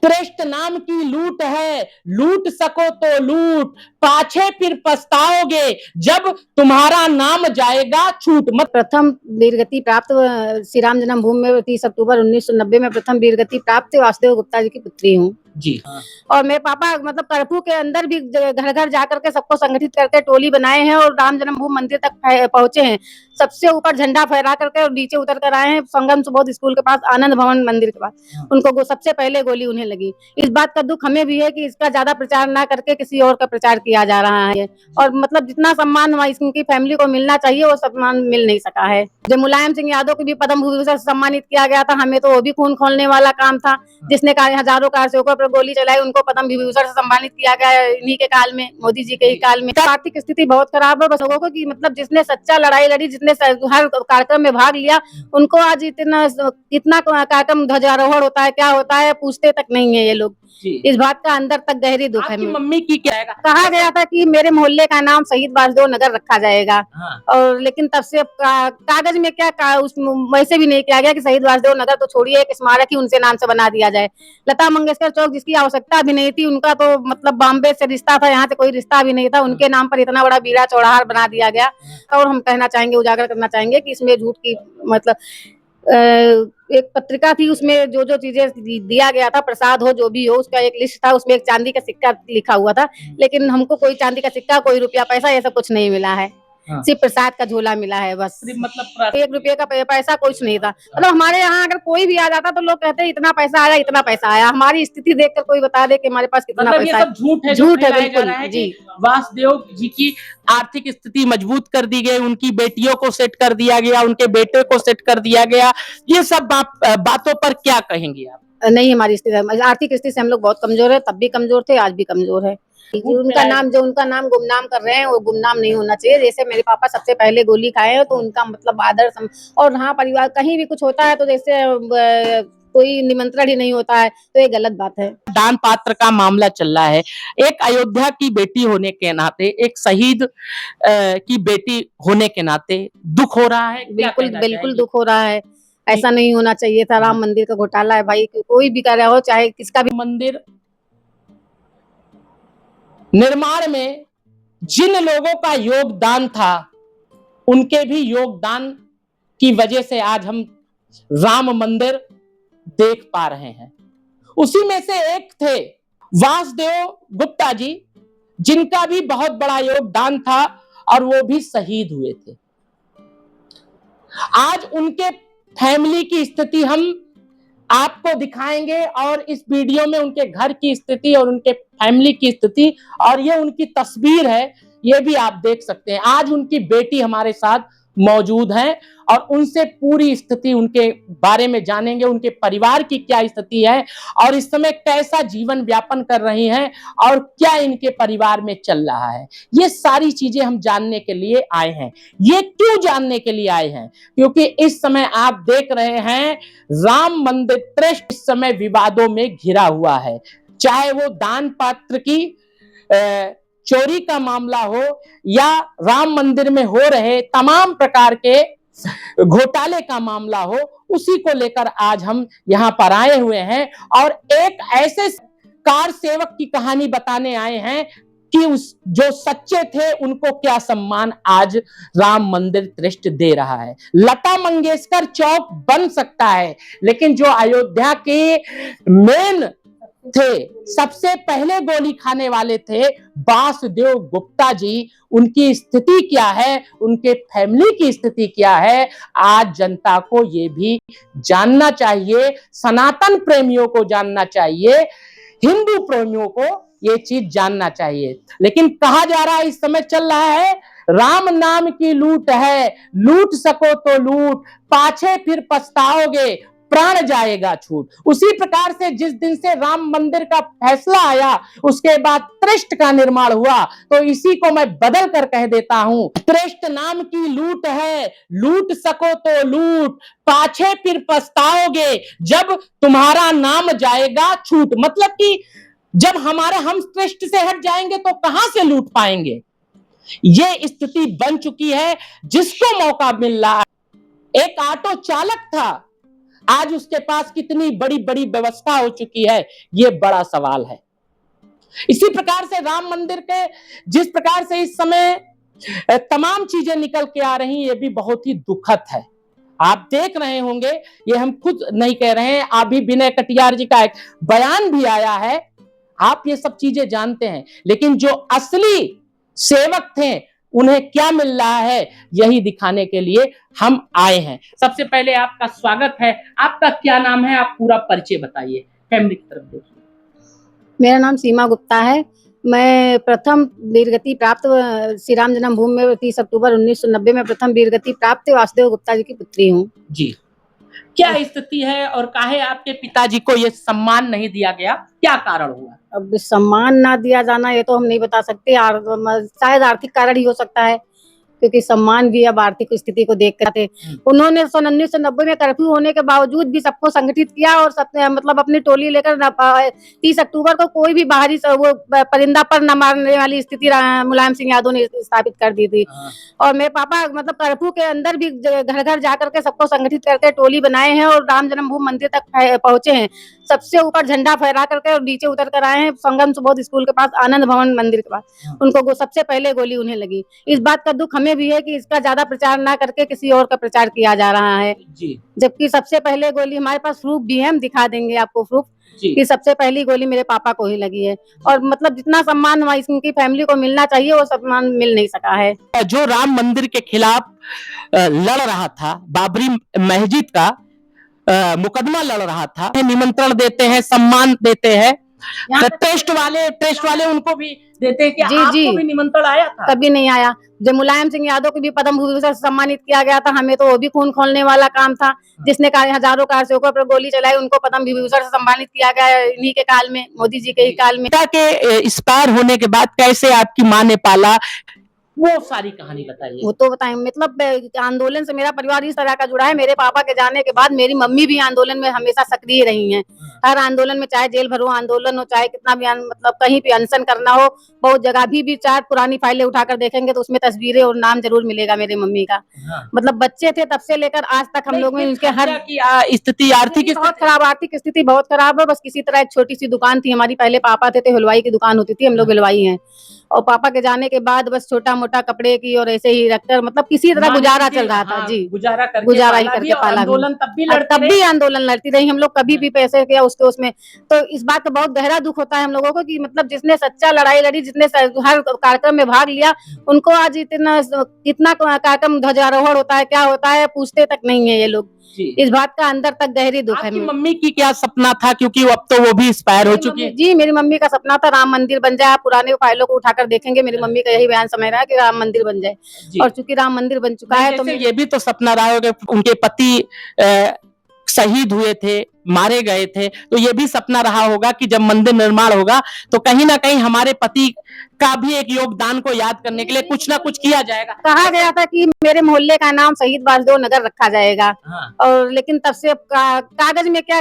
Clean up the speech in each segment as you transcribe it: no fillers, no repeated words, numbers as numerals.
श्रेष्ठ नाम की लूट है, लूट सको तो लूट, पाछे फिर पछताओगे जब तुम्हारा नाम जाएगा छूट। प्रथम वीरगति प्राप्त श्री राम जन्मभूमि में 30 अक्टूबर 1990 में प्रथम वीरगति प्राप्त वासुदेव गुप्ता जी की पुत्री हूँ जी। और मेरे पापा मतलब कर्फ्यू के अंदर भी घर घर जाकर के सबको संगठित करके टोली बनाए हैं और राम जन्मभूमि मंदिर तक पहुंचे हैं। सबसे ऊपर झंडा फहरा करके और नीचे उतर कर आए हैं संगम सुबोध स्कूल के पास, आनंद भवन मंदिर के पास। उनको सबसे पहले गोली उन्हें लगी। इस बात का दुख हमें भी है कि इसका ज्यादा प्रचार ना करके किसी और का प्रचार किया जा रहा है और मतलब जितना सम्मान इनकी फैमिली को मिलना चाहिए वो सम्मान मिल नहीं सका है। जो मुलायम सिंह यादव को भी पद्म भूषण से सम्मानित किया गया था, हमें तो वो भी खून खोलने वाला काम था। जिसने हजारों कार्यसेवकों पर गोली चलाई उनको पद्म विभूषण से सम्मानित किया गया इन्हीं के काल में, मोदी जी के ही काल में। आर्थिक स्थिति बहुत खराब है बस लोगों को कि मतलब जिसने सच्चा लड़ाई लड़ी, जिसने हर कार्यक्रम में भाग लिया, उनको आज कितना कार्यक्रम ध्वजारोहण होता है, क्या होता है, पूछते तक नहीं है ये लोग। इस बात का अंदर तक गहरी दुख है। मम्मी की क्या है? कहा गया था कि मेरे मोहल्ले का नाम शहीद वासुदेव नगर रखा जाएगा। और लेकिन तब से कागज में क्या वैसे भी नहीं किया गया कि शहीद वासुदेव नगर तो छोड़िए, एक स्मारक ही उनसे नाम से बना दिया जाए। लता मंगेशकर चौक जिसकी आवश्यकता भी नहीं थी, उनका तो मतलब बॉम्बे से रिश्ता था, यहाँ से कोई रिश्ता भी नहीं था, उनके नाम पर इतना बड़ा बीड़ा चौराहा बना दिया गया। और हम कहना चाहेंगे, उजागर करना चाहेंगे कि इसमें झूठ की मतलब एक पत्रिका थी, उसमें जो जो चीजें दिया गया था, प्रसाद हो जो भी हो, उसका एक लिस्ट था, उसमें एक चांदी का सिक्का लिखा हुआ था, लेकिन हमको कोई चांदी का सिक्का, कोई रुपया पैसा ये सब कुछ नहीं मिला है। सिर्फ प्रसाद का झोला मिला है बस। मतलब 1 रुपये का पैसा कुछ नहीं था। मतलब हमारे यहाँ अगर कोई भी आ जाता तो लोग कहते इतना पैसा आया, इतना पैसा आया। हमारी स्थिति देखकर कोई बता दे कि हमारे पास कितना पैसा है। झूठ है, झूठ है बिल्कुल जी। वासुदेव जी की आर्थिक स्थिति मजबूत कर दी गई, उनकी बेटियों को सेट कर दिया गया, उनके बेटे को सेट कर दिया गया। ये सब बातों पर क्या कहेंगे आप? नहीं, हमारी स्थिति आर्थिक स्थिति से हम लोग बहुत कमजोर है, तब भी कमजोर थे, आज भी कमजोर है। उनका नाम गुमनाम कर रहे हैं, वो गुमनाम नहीं होना चाहिए। जैसे मेरे पापा सबसे पहले गोली खाए हैं तो उनका मतलब आदर और हाँ, परिवार कहीं भी कुछ होता है तो जैसे कोई निमंत्रण ही नहीं होता है तो ये गलत बात है। दान पात्र का मामला चल रहा है। एक अयोध्या की बेटी होने के नाते, एक शहीद की बेटी होने के नाते दुख हो रहा है। बिल्कुल दुख हो रहा है। ऐसा नहीं होना चाहिए था। राम मंदिर का घोटाला है भाई, कोई भी कर रहा हो, चाहे किसका भी मंदिर निर्माण में जिन लोगों का योगदान था, उनके भी योगदान की वजह से आज हम राम मंदिर देख पा रहे हैं। उसी में से एक थे वासुदेव गुप्ता जी, जिनका भी बहुत बड़ा योगदान था और वो भी शहीद हुए थे। आज उनके फैमिली की स्थिति हम आपको दिखाएंगे और इस वीडियो में उनके घर की स्थिति और उनके फैमिली की स्थिति और ये उनकी तस्वीर है, ये भी आप देख सकते हैं। आज उनकी बेटी हमारे साथ मौजूद हैं और उनसे पूरी स्थिति उनके बारे में जानेंगे, उनके परिवार की क्या स्थिति है और इस समय कैसा जीवन व्यापन कर रही हैं और क्या इनके परिवार में चल रहा है। ये सारी चीजें हम जानने के लिए आए हैं। ये क्यों जानने के लिए आए हैं? क्योंकि इस समय आप देख रहे हैं राम मंदिर ट्रस्ट इस समय विवादों में घिरा हुआ है। चाहे वो दान पात्र की चोरी का मामला हो या राम मंदिर में हो रहे तमाम प्रकार के घोटाले का मामला हो, उसी को लेकर आज हम यहाँ पर आए हुए हैं और एक ऐसे कार सेवक की कहानी बताने आए हैं कि जो सच्चे थे उनको क्या सम्मान आज राम मंदिर ट्रस्ट दे रहा है। लता मंगेशकर चौक बन सकता है, लेकिन जो अयोध्या के मेन थे, सबसे पहले गोली खाने वाले थे वासुदेव गुप्ता जी, उनकी स्थिति क्या है, उनके फैमिली की स्थिति क्या है, आज जनता को ये भी जानना चाहिए, सनातन प्रेमियों को जानना चाहिए, हिंदू प्रेमियों को ये चीज जानना चाहिए। लेकिन कहा जा रहा है, इस समय चल रहा है, राम नाम की लूट है, लूट सको तो लूट, पाछे फिर पछताओगे, प्राण जाएगा छूट। उसी प्रकार से जिस दिन से राम मंदिर का फैसला आया उसके बाद ट्रस्ट का निर्माण हुआ, तो इसी को मैं बदल कर कह देता हूं, ट्रस्ट नाम की लूट है, लूट सको तो लूट, पाछे फिर पछताओगे जब तुम्हारा नाम जाएगा छूट। मतलब कि जब हम ट्रस्ट से हट जाएंगे तो कहां से लूट पाएंगे। ये स्थिति बन चुकी है। जिसको मौका मिल रहा है, एक ऑटो चालक था आज उसके पास कितनी बड़ी बड़ी व्यवस्था हो चुकी है, ये बड़ा सवाल है। इसी प्रकार से राम मंदिर के जिस प्रकार से इस समय तमाम चीजें निकल के आ रही, ये भी बहुत ही दुखद है। आप देख रहे होंगे, ये हम खुद नहीं कह रहे हैं, अभी विनय कटियार जी का एक बयान भी आया है, आप ये सब चीजें जानते हैं। लेकिन जो असली सेवक थे, उन्हें क्या मिल रहा है, यही दिखाने के लिए हम आए हैं। सबसे पहले आपका स्वागत है। आपका क्या नाम है? आप पूरा परिचय बताइए, फैमिली की तरफ देखिए। मेरा नाम सीमा गुप्ता है। मैं प्रथम वीरगति प्राप्त श्री राम जन्मभूमि में 30 अक्टूबर 1990 में प्रथम वीरगति प्राप्त वासुदेव गुप्ता जी की पुत्री हूँ। जी, क्या स्थिति है और काहे आपके पिताजी को ये सम्मान नहीं दिया गया? क्या कारण हुआ? अब सम्मान ना दिया जाना ये तो हम नहीं बता सकते, शायद आर्थिक कारण ही हो सकता है, क्योंकि सम्मान भी अब आर्थिक स्थिति को देख कर थे। उन्होंने सन 1990 में कर्फ्यू होने के बावजूद भी सबको संगठित किया और मतलब अपनी टोली लेकर 30 अक्टूबर को कोई भी बाहरी वो परिंदा पर न मारने वाली स्थिति मुलायम सिंह यादव ने स्थापित कर दी थी। और मेरे पापा मतलब कर्फ्यू के अंदर भी घर घर जा करके सबको संगठित करके टोली बनाए हैं और राम जन्मभूमि मंदिर तक पहुंचे हैं। सबसे ऊपर झंडा फहरा करके और नीचे उतर कर आए हैं संगम सुबोध स्कूल के पास, आनंद भवन मंदिर के पास। उनको सबसे पहले गोली उन्हें लगी। इस बात का दुख हमें भी है कि इसका ज्यादा प्रचार ना करके किसी और का प्रचार किया जा रहा है जी। जबकि सबसे पहले गोली, हमारे पास प्रूफ भी है, हम दिखा देंगे आपको प्रूफ कि सबसे पहली गोली मेरे पापा को ही लगी है। और मतलब जितना सम्मान हमारी इनकी फैमिली को मिलना चाहिए वो सम्मान मिल नहीं सका है। जो राम मंदिर के खिलाफ लड़ रहा था, बाबरी मस्जिद का मुकदमा लड़ रहा था, निमंत्रण देते हैं, सम्मान देते हैं, टेस्ट वाले उनको भी देते हैं कि आपको भी निमंत्रण आया था? कभी नहीं आया। जब मुलायम सिंह यादव को भी पद्म भूषण से सम्मानित किया गया था, हमें तो वो भी खून खोलने वाला काम था। जिसने हजारों कारसेवकों पर गोली चलाई, उनको पद्म विभूषण से सम्मानित किया गया इन्हीं के काल में, मोदी जी के ही काल में। पिता के एक्सपायर होने के बाद कैसे आपकी माँ ने पाला, वो सारी कहानी बताइए। वो तो बताएं, मतलब आंदोलन से मेरा परिवार इस तरह का जुड़ा है। मेरे पापा के जाने के बाद मेरी मम्मी भी आंदोलन में हमेशा सक्रिय रही हैं। हर आंदोलन में, चाहे जेल भरो आंदोलन हो, चाहे कितना भी मतलब कहीं भी अनशन करना हो, बहुत जगह भी चार पुरानी फाइलें उठाकर देखेंगे तो उसमें तस्वीरें और नाम जरूर मिलेगा मेरी मम्मी का। मतलब बच्चे थे तब से लेकर आज तक हम लोग में उनके हर स्थिति, आर्थिक बहुत खराब, आर्थिक स्थिति बहुत खराब है। बस किसी तरह एक छोटी सी दुकान थी हमारी, पहले पापा थे तो हलवाई की दुकान होती थी, हम लोग हलवाई हैं। और पापा के जाने के बाद बस छोटा मोटा कपड़े की और ऐसे ही रखकर मतलब किसी तरह गुजारा चल रहा था जी। गुजारा ही करके पाला। आंदोलन तब भी आंदोलन लड़ती रही हम लोग, कभी भी पैसे किया उसमें। तो इस बात का बहुत गहरा दुख होता है हम लोगों को कि मतलब जिसने सच्चा लड़ाई लड़ी, जिसने हर कार्यक्रम में भाग लिया, उनको आज कितना कार्यक्रम ध्वजारोहण होता है, क्या होता है, पूछते तक नहीं है ये लोग। इस बात का अंदर तक गहरी दुख है। मम्मी की क्या सपना था, क्योंकि अब तो वो भी एक्सपायर हो चुकी है? जी, मेरी मम्मी का सपना था राम मंदिर बन जाए। आप पुराने फाइलों को उठाकर देखेंगे, मेरी मम्मी का यही बयान समझ रहा है कि राम मंदिर बन जाए। और चूंकि राम मंदिर बन चुका है तो ये भी तो सपना रहा होगा, उनके पति शहीद हुए थे, मारे गए थे, तो ये भी सपना रहा होगा कि जब मंदिर निर्माण होगा तो कहीं ना कहीं हमारे पति का भी एक योगदान को याद करने के लिए कुछ ना कुछ किया जाएगा। कहा गया था कि मेरे मोहल्ले का नाम शहीद वासुदेव नगर रखा जाएगा। और लेकिन तब से कागज में क्या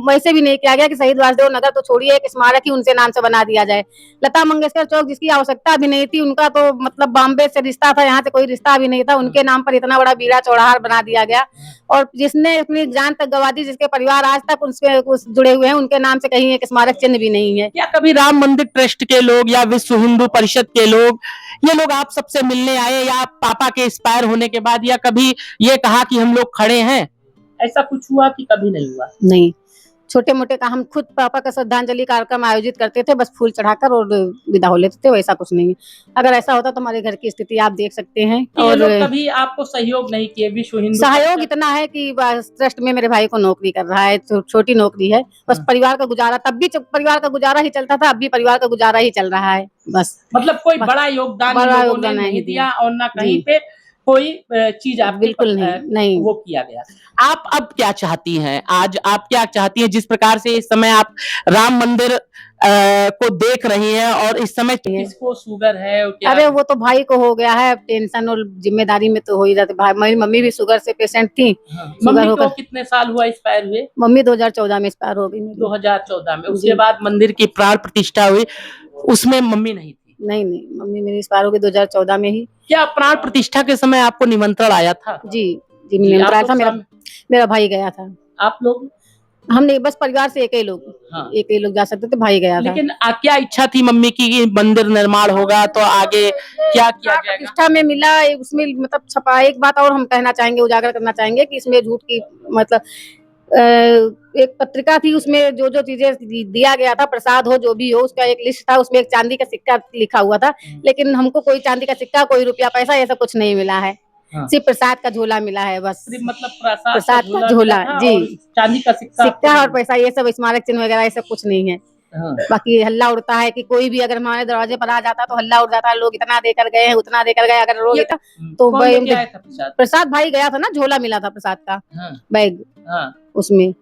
वैसे भी नहीं किया गया कि शहीद वासुदेव नगर तो छोड़िए, एक स्मारक ही उनसे नाम से बना दिया जाए। लता मंगेशकर चौक, जिसकी आवश्यकता भी नहीं थी, उनका तो मतलब बॉम्बे से रिश्ता था, यहाँ से कोई रिश्ता भी नहीं था, उनके नाम पर इतना बड़ा बीड़ा चौराहा बना दिया गया। और जिसने अपनी जान तक गवा दी, जिसके परिवार आज तक उसके जुड़े हुए हैं, उनके नाम से कहीं एक स्मारक चिन्ह भी नहीं है। क्या कभी राम मंदिर ट्रस्ट के लोग या विश्व हिंदू परिषद के लोग, ये लोग आप सबसे मिलने आए या पापा के एक्सपायर होने के बाद, या कभी ये कहा कि हम लोग खड़े हैं, ऐसा कुछ हुआ कि कभी नहीं हुआ? नहीं, छोटे मोटे का हम खुद पापा का श्रद्धांजलि कार्यक्रम आयोजित करते थे, बस फूल चढ़ाकर और विदा हो लेते थे, वैसा कुछ नहीं। अगर ऐसा होता तो हमारे घर की स्थिति आप देख सकते हैं। और लोग कभी आपको सहयोग नहीं किए? विश्व हिंदू सहयोग इतना है कि ट्रस्ट में मेरे भाई को नौकरी कर रहा है, तो छोटी नौकरी है, बस परिवार का गुजारा, तब भी परिवार का गुजारा ही चलता था, अब भी परिवार का गुजारा ही चल रहा है बस। मतलब कोई बड़ा योगदान नहीं दिया और ना कहीं पे कोई चीज आप बिल्कुल नहीं वो किया गया। आप अब क्या चाहती हैं? आज आप क्या चाहती हैं, जिस प्रकार से इस समय आप राम मंदिर को देख रही हैं और इस समय किसको शुगर है? अरे वो तो भाई को हो गया है, टेंशन और जिम्मेदारी में तो हो ही जाते। भाई, मेरी मम्मी भी शुगर से पेशेंट थी। मम्मी को कितने साल हुआ एक्सपायर हुए? मम्मी 2014 में एक्सपायर हो गई। 2014 में। उसके बाद मंदिर की प्राण प्रतिष्ठा हुई, उसमें मम्मी नहीं थी? नहीं, मम्मी मेरी एक्सपायर हो गई 2014 में ही। क्या प्राण प्रतिष्ठा के समय आपको निमंत्रण आया था? जी, निमंत्रण आया था, मेरा भाई गया था। आप लोग? हम नहीं, बस परिवार से एक ही लोग, हाँ। एक ही लोग जा सकते थे, भाई गया था। लेकिन क्या इच्छा थी मम्मी की कि मंदिर निर्माण होगा तो आगे क्या किया जाएगा? प्रतिष्ठा में मिला उसमें मतलब छपा। एक बात और हम कहना चाहेंगे, उजागर करना चाहेंगे कि इसमें झूठ की मतलब एक पत्रिका थी, उसमें जो जो चीजें दिया गया था, प्रसाद हो जो भी हो, उसका एक लिस्ट था, उसमें एक चांदी का सिक्का लिखा हुआ था, लेकिन हमको कोई चांदी का सिक्का, कोई रुपया पैसा ऐसा कुछ नहीं मिला है। हाँ। सिर्फ प्रसाद का झोला मिला है बस। सिर्फ मतलब प्रसाद प्रसाद का का झोला मिला झोला था जी, और चांदी का सिक्का आपको सिक्का और नहीं पैसा ये सब स्मारक चिन्ह वगैरह ये सब कुछ नहीं है। हाँ। बाकी हल्ला उड़ता है कि कोई भी अगर हमारे दरवाजे पर आ जाता तो हल्ला उड़ जाता है, लोग इतना देकर गए हैं, उतना देकर गए, अगर लोग तो कौन लेके आया था प्रसाद? प्रसाद भाई गया था ना, झोला मिला था प्रसाद का। हाँ। बैग हाँ। उसमें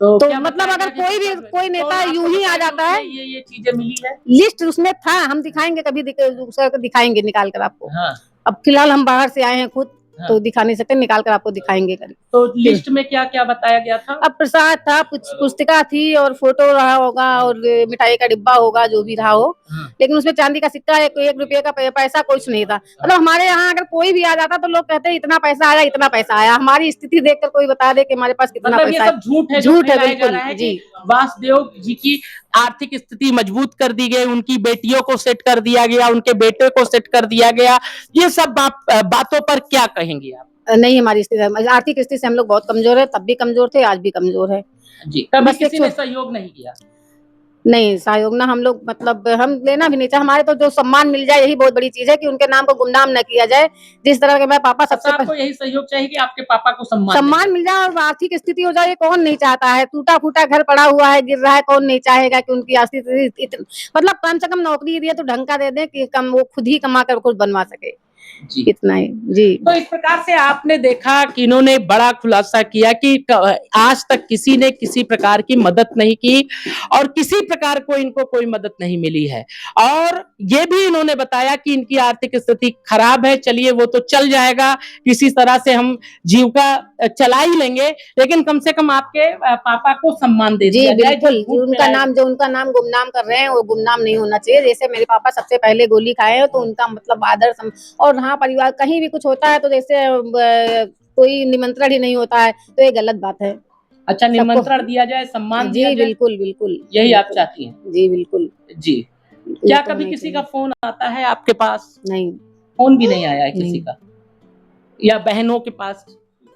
तो तो क्या मतलब बताया अगर गया कि कोई नेता यूं ही आ जाता है, ये चीजें मिली है? लिस्ट उसमें था, हम दिखाएंगे कभी दिखाएंगे निकाल कर आपको। हाँ। अब फिलहाल हम बाहर से आए हैं खुद, हाँ। तो दिखा नहीं सकते, निकाल कर आपको दिखाएंगे कभी। तो लिस्ट में क्या क्या बताया गया था? अब प्रसाद था, पुस्तिका थी और फोटो रहा होगा और मिठाई का डिब्बा होगा, जो भी रहा हो, लेकिन उसमें चांदी का सिक्का, एक रुपये का पैसा कुछ नहीं था। मतलब हमारे यहाँ अगर कोई भी आ जाता तो लोग कहते इतना पैसा आया, इतना पैसा आया। हमारी स्थिति देखकर कोई बता दे कि हमारे पास कितना मतलब पैसा ये सब झूठ है, झूठ है फैलाया जा बिल्कुल रहा है जी। कि वासुदेव जी की आर्थिक स्थिति मजबूत कर दी गई, उनकी बेटियों को सेट कर दिया गया, उनके बेटे को सेट कर दिया गया। ये सब बातों पर क्या कहेंगे आप? नहीं, हमारी स्थिति, आर्थिक स्थिति से हम लोग बहुत कमजोर है, तब भी कमजोर थे, आज भी कमजोर है जी। कभी किसी ने सहयोग नहीं किया? नहीं, सहयोग ना, हम लोग मतलब हम लेना भी नहीं चाहे। हमारे तो जो सम्मान मिल जाए यही बहुत बड़ी चीज है कि उनके नाम को गुमनाम न किया जाए। जिस तरह के मेरे पापा सबसे आपको यही सहयोग चाहिए कि आपके पापा को सम्मान मिल जाए और आर्थिक स्थिति हो जाए, ये कौन नहीं चाहता है। टूटा फूटा घर पड़ा हुआ है, गिर रहा है, कौन नहीं चाहेगा कि उनकी आर्थिक मतलब कम से कम नौकरी दिए तो ढंग का दे दे कि कम वो खुद ही कमा कर खुद बनवा सके। जी। इतना ही जी। तो इस प्रकार से आपने देखा कि इन्होंने बड़ा खुलासा किया कि आज तक किसी ने किसी प्रकार की मदद नहीं की और किसी प्रकार को इनको कोई मदद नहीं मिली है। और ये भी इन्होंने बताया कि इनकी आर्थिक स्थिति खराब है, चलिए वो तो चल जाएगा, किसी तरह से हम जीविका चला ही लेंगे, लेकिन कम से कम आपके पापा को सम्मान दे दिया जाए। बिल्कुल, जो उनका नाम गुमनाम कर रहे हैं वो गुमनाम नहीं होना चाहिए। जैसे मेरे पापा सबसे पहले गोली खाए हैं, तो उनका मतलब आदर और हाँ, परिवार कहीं भी कुछ होता है तो जैसे कोई निमंत्रण ही नहीं होता है, तो ये गलत बात है। अच्छा, निमंत्रण दिया जाए, सम्मान दिया जाए। जी बिल्कुल बिल्कुल, यही आप चाहती हैं? जी बिल्कुल जी। क्या कभी किसी का फोन आता है आपके पास? नहीं, फोन भी नहीं आया है किसी का? या बहनों के पास?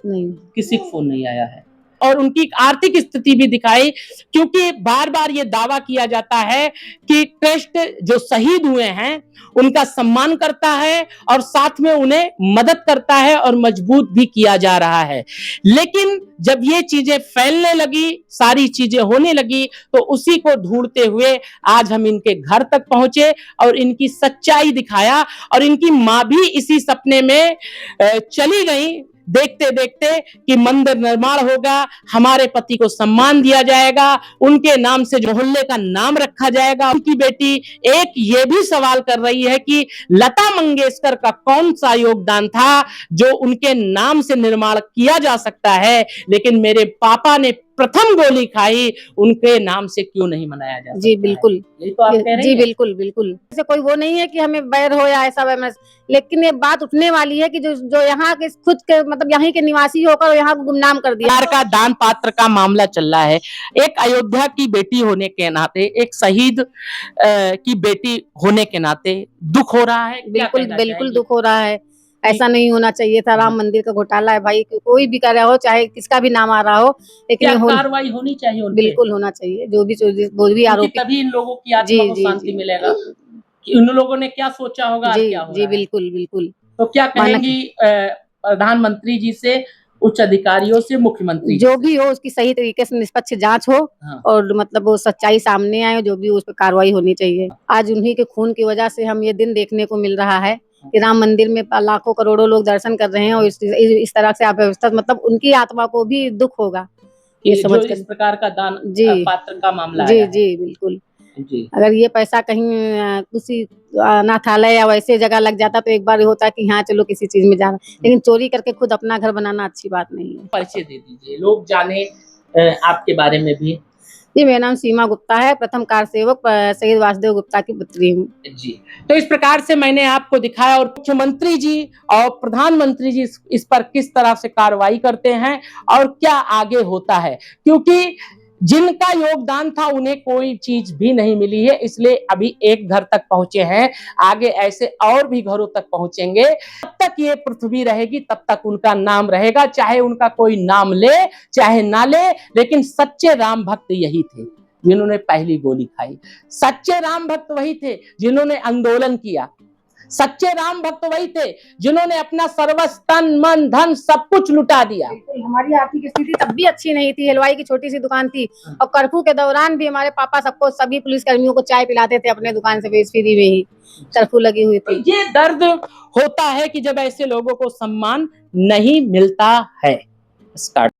नहीं, किसी को फोन नहीं आया है। और उनकी आर्थिक स्थिति भी दिखाई, क्योंकि बार बार ये दावा किया जाता है कि ट्रस्ट जो शहीद हुए हैं उनका सम्मान करता है और साथ में उन्हें मदद करता है और मजबूत भी किया जा रहा है। लेकिन जब ये चीजें फैलने लगी, सारी चीजें होने लगी, तो उसी को ढूंढते हुए आज हम इनके घर तक पहुंचे और इनकी सच्चाई दिखाया। और इनकी मां भी इसी सपने में चली गई, देखते देखते कि मंदिर निर्माण होगा, हमारे पति को सम्मान दिया जाएगा, उनके नाम से जो मोहल्ले का नाम रखा जाएगा। उनकी बेटी एक ये भी सवाल कर रही है कि लता मंगेशकर का कौन सा योगदान था जो उनके नाम से निर्माण किया जा सकता है, लेकिन मेरे पापा ने प्रथम गोली खाई, उनके नाम से क्यों नहीं मनाया जा सकता? जी बिल्कुल, यही तो आप कह रही जी हैं? बिल्कुल बिल्कुल। ऐसे कोई वो नहीं है कि हमें बैर हो या ऐसा वैसा, लेकिन ये बात उठने वाली है कि जो यहाँ के खुद के मतलब यहाँ के निवासी होकर यहाँ को गुमनाम कर दिया। का दान पात्र का मामला चल रहा है। एक अयोध्या की बेटी होने के नाते, एक शहीद की बेटी होने के नाते दुख हो रहा है। बिल्कुल बिल्कुल दुख हो रहा है। ऐसा नहीं होना चाहिए था। राम मंदिर का घोटाला है भाई, कोई भी कर रहा हो, चाहे किसका भी नाम आ रहा हो, लेकिन कार्रवाई होनी चाहिए उन पे। बिल्कुल होना चाहिए। जो भी आरोपी, तभी इन लोगों की आत्मा को शांति मिलेगा कि उन लोगों ने क्या सोचा होगा और क्या हो रहा है। बिल्कुल बिल्कुल। तो क्या कहेंगी प्रधानमंत्री जी से, उच्च अधिकारियों से, मुख्यमंत्री जो भी हो उसकी सही तरीके से निष्पक्ष जांच हो और मतलब वो सच्चाई सामने आए, जो भी उस पर कार्रवाई होनी चाहिए। आज उन्हीं के खून की वजह से हम ये दिन देखने को मिल रहा है कि राम मंदिर में लाखों करोड़ों लोग दर्शन कर रहे हैं और इस तरह से अव्यवस्था, मतलब उनकी आत्मा को भी दुख होगा ये समझ कर। इस प्रकार का दान पात्र का मामला जी जी बिल्कुल जी। अगर ये पैसा कहीं किसी अनाथालय या वैसे जगह लग जाता तो एक बार होता कि हाँ चलो किसी चीज में जाना, लेकिन चोरी करके खुद अपना घर बनाना अच्छी बात नहीं है। परिचय दे दीजिए, लोग जाने आपके बारे में भी। जी, मेरा नाम सीमा गुप्ता है, प्रथम कार सेवक शहीद वासुदेव गुप्ता की पुत्री हूँ। जी, तो इस प्रकार से मैंने आपको दिखाया और मुख्यमंत्री जी और प्रधानमंत्री जी इस पर किस तरह से कार्रवाई करते हैं और क्या आगे होता है, क्योंकि जिनका योगदान था उन्हें कोई चीज भी नहीं मिली है, इसलिए अभी एक घर तक पहुंचे हैं, आगे ऐसे और भी घरों तक पहुंचेंगे। तब तक ये पृथ्वी रहेगी, तब तक उनका नाम रहेगा, चाहे उनका कोई नाम ले चाहे ना ले, लेकिन सच्चे राम भक्त यही थे जिन्होंने पहली गोली खाई। सच्चे राम भक्त वही थे जिन्होंने आंदोलन किया। सच्चे राम भक्त वही थे जिन्होंने अपना सर्वस्व तन मन धन सब कुछ लुटा दिया। हमारी आर्थिक स्थिति तब भी अच्छी नहीं थी, हलवाई की छोटी सी दुकान थी और कर्फ्यू के दौरान भी हमारे पापा सबको सभी पुलिस कर्मियों को चाय पिलाते थे अपने दुकान से बेच फ्री में ही, कर्फ्यू लगी हुई थी। ये दर्द होता है कि जब ऐसे लोगों को सम्मान नहीं मिलता है। स्टार्ट।